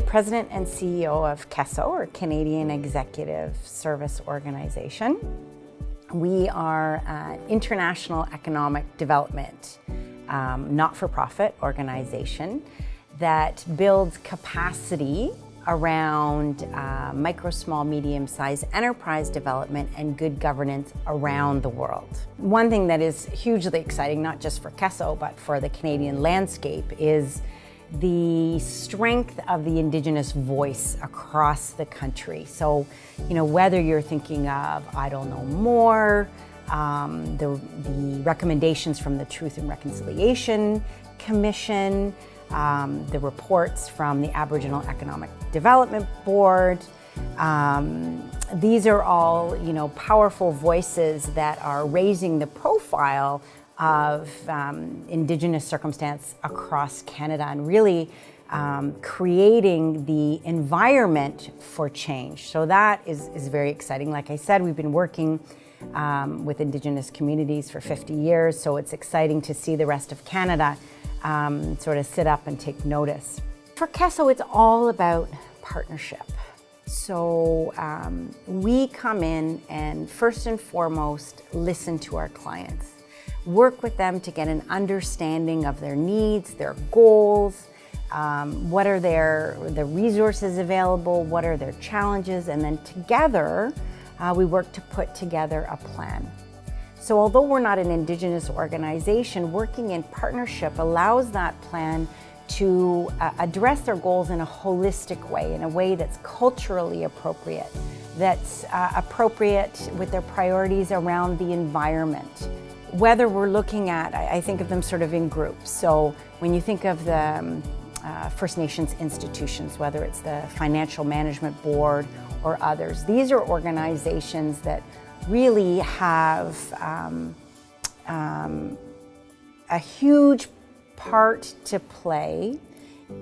President and CEO of CASO, or Canadian Executive Service Organization. We are an international economic development, not-for-profit organization that builds capacity around micro, small, medium-sized enterprise development and good governance around the world. One thing that is hugely exciting, not just for CESO, but for the Canadian landscape, is the strength of the Indigenous voice across the country. So, whether you're thinking of Idle No More, the recommendations from the Truth and Reconciliation Commission, the reports from the Aboriginal Economic Development Board. These are all, powerful voices that are raising the profile of Indigenous circumstance across Canada and really creating the environment for change. So that is very exciting. Like I said, we've been working with Indigenous communities for 50 years, so it's exciting to see the rest of Canada sort of sit up and take notice. For CESO, it's all about partnership. So we come in and first and foremost listen to our clients, work with them to get an understanding of their needs, their goals, what are the resources available, what are their challenges, and then together we work to put together a plan. So although we're not an Indigenous organization, working in partnership allows that plan to address their goals in a holistic way, in a way that's culturally appropriate, that's appropriate with their priorities around the environment. Whether we're looking at, I think of them sort of in groups. So when you think of the First Nations institutions, whether it's the Financial Management Board or others, these are organizations that really have a huge part to play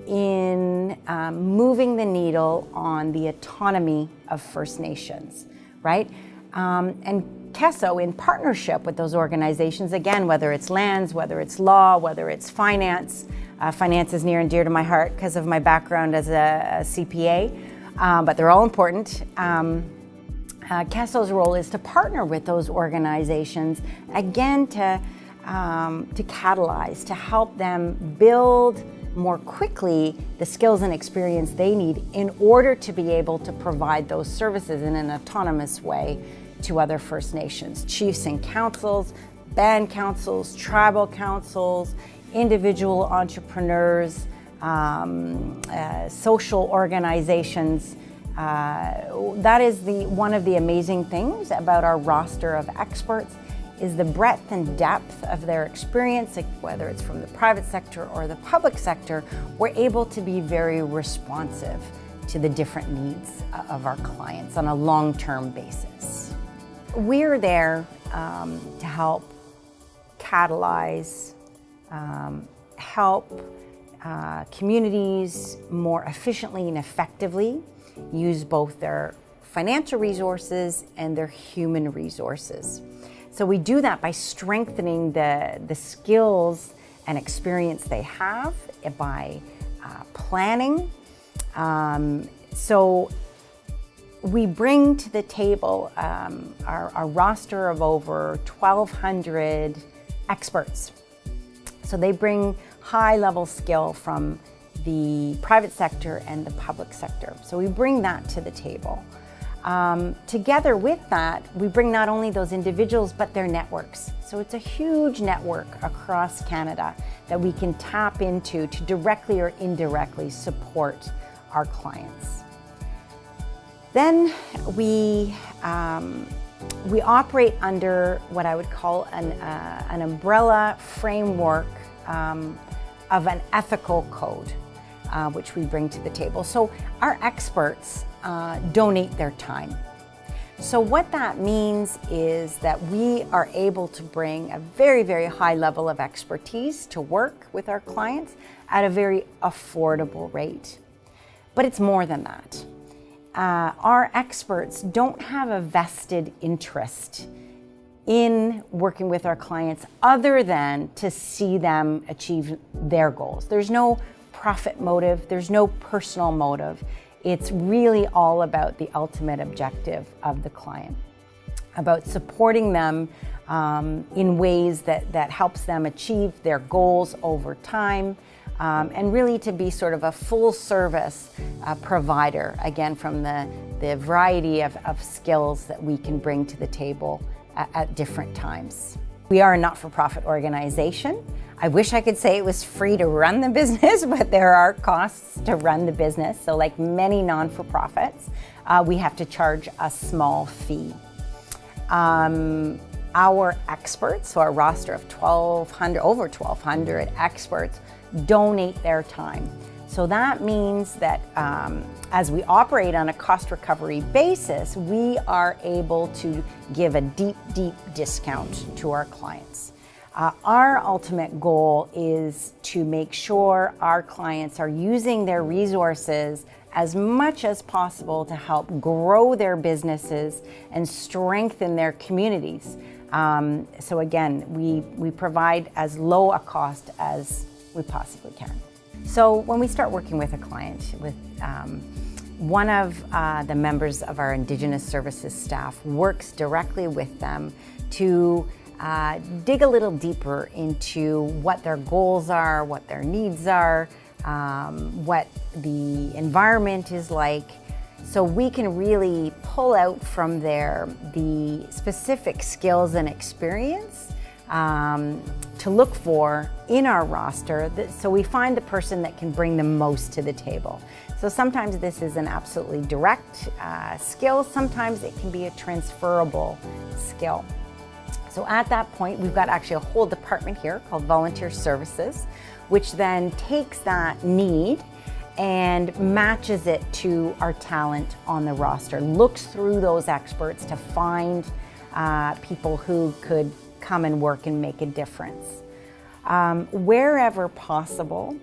in moving the needle on the autonomy of First Nations, right? And CESO, in partnership with those organizations, again, whether it's lands, whether it's law, whether it's finance, finance is near and dear to my heart because of my background as a CPA, but they're all important. CESO's role is to partner with those organizations, again, to catalyze, to help them build more quickly the skills and experience they need in order to be able to provide those services in an autonomous way to other First Nations, chiefs and councils, band councils, tribal councils, individual entrepreneurs, social organizations. That is one of the amazing things about our roster of experts is the breadth and depth of their experience, whether it's from the private sector or the public sector. We're able to be very responsive to the different needs of our clients on a long-term basis. We're there to help catalyze, help communities more efficiently and effectively use both their financial resources and their human resources. So we do that by strengthening the skills and experience they have by planning. So we bring to the table our roster of over 1,200 experts. So they bring high-level skill from the private sector and the public sector. So we bring that to the table. Together with that, we bring not only those individuals, but their networks. So it's a huge network across Canada that we can tap into to directly or indirectly support our clients. Then we operate under what I would call an umbrella framework of an ethical code, which we bring to the table. So our experts donate their time. So what that means is that we are able to bring a very, very high level of expertise to work with our clients at a very affordable rate. But it's more than that. Our experts don't have a vested interest in working with our clients other than to see them achieve their goals. There's no profit motive, there's no personal motive. It's really all about the ultimate objective of the client, about supporting them in ways that helps them achieve their goals over time, and really to be sort of a full service provider, again, from the variety of skills that we can bring to the table at different times. We are a not-for-profit organization. I wish I could say it was free to run the business, but there are costs to run the business. So like many non-for-profits, we have to charge a small fee. Our experts, so our roster of over 1,200 experts, donate their time. So that means that as we operate on a cost recovery basis, we are able to give a deep, deep discount to our clients. Our ultimate goal is to make sure our clients are using their resources as much as possible to help grow their businesses and strengthen their communities. So again, we provide as low a cost as we possibly can. So when we start working with a client, with one of the members of our Indigenous services staff works directly with them to dig a little deeper into what their goals are, what their needs are, what the environment is like, so we can really pull out from there the specific skills and experience to look for in our roster, so we find the person that can bring the most to the table. So sometimes this is an absolutely direct skill, sometimes it can be a transferable skill. So at that point, we've got actually a whole department here called Volunteer Services, which then takes that need and matches it to our talent on the roster, looks through those experts to find people who could come and work and make a difference. Wherever possible,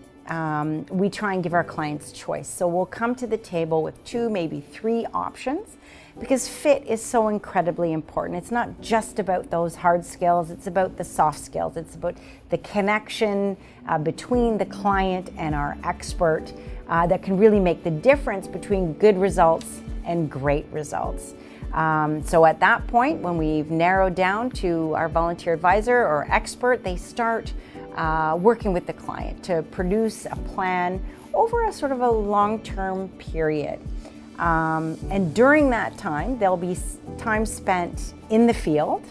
we try and give our clients choice. So we'll come to the table with 2, maybe 3 options, because fit is so incredibly important. It's not just about those hard skills, it's about the soft skills. It's about the connection between the client and our expert that can really make the difference between good results and great results. So at that point, when we've narrowed down to our volunteer advisor or expert, they start working with the client to produce a plan over a sort of a long-term period. And during that time, there'll be time spent in the field.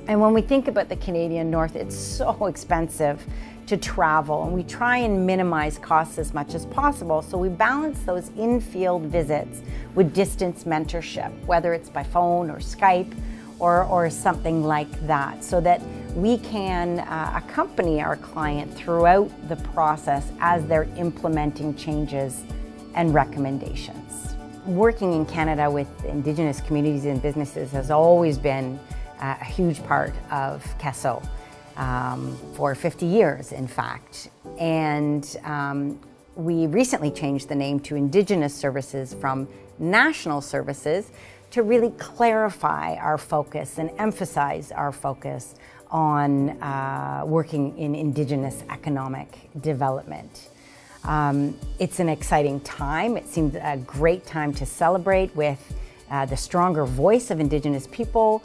And when we think about the Canadian North, it's so expensive to travel, and we try and minimize costs as much as possible. So we balance those in-field visits with distance mentorship, whether it's by phone or Skype or something like that, so that we can accompany our client throughout the process as they're implementing changes and recommendations. Working in Canada with Indigenous communities and businesses has always been a huge part of CASO. For 50 years, in fact. And we recently changed the name to Indigenous Services from National Services to really clarify our focus and emphasize our focus on working in Indigenous economic development. It's an exciting time. It seems a great time to celebrate with the stronger voice of Indigenous people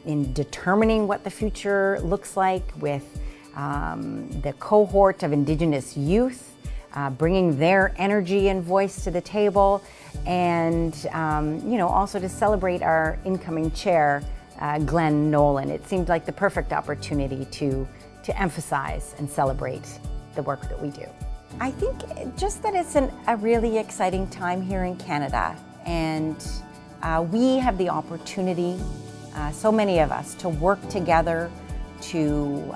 in determining what the future looks like, with the cohort of Indigenous youth bringing their energy and voice to the table, and also to celebrate our incoming chair, Glenn Nolan. It seemed like the perfect opportunity to emphasize and celebrate the work that we do. I think just that it's a really exciting time here in Canada, and we have the opportunity, so many of us, to work together to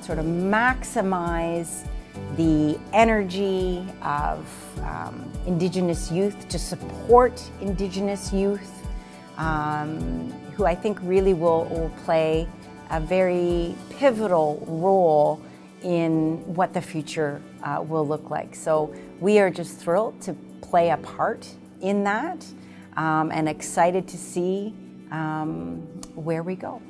sort of maximize the energy of Indigenous youth, to support Indigenous youth, who I think really will play a very pivotal role in what the future will look like. So we are just thrilled to play a part in that, and excited to see where we go.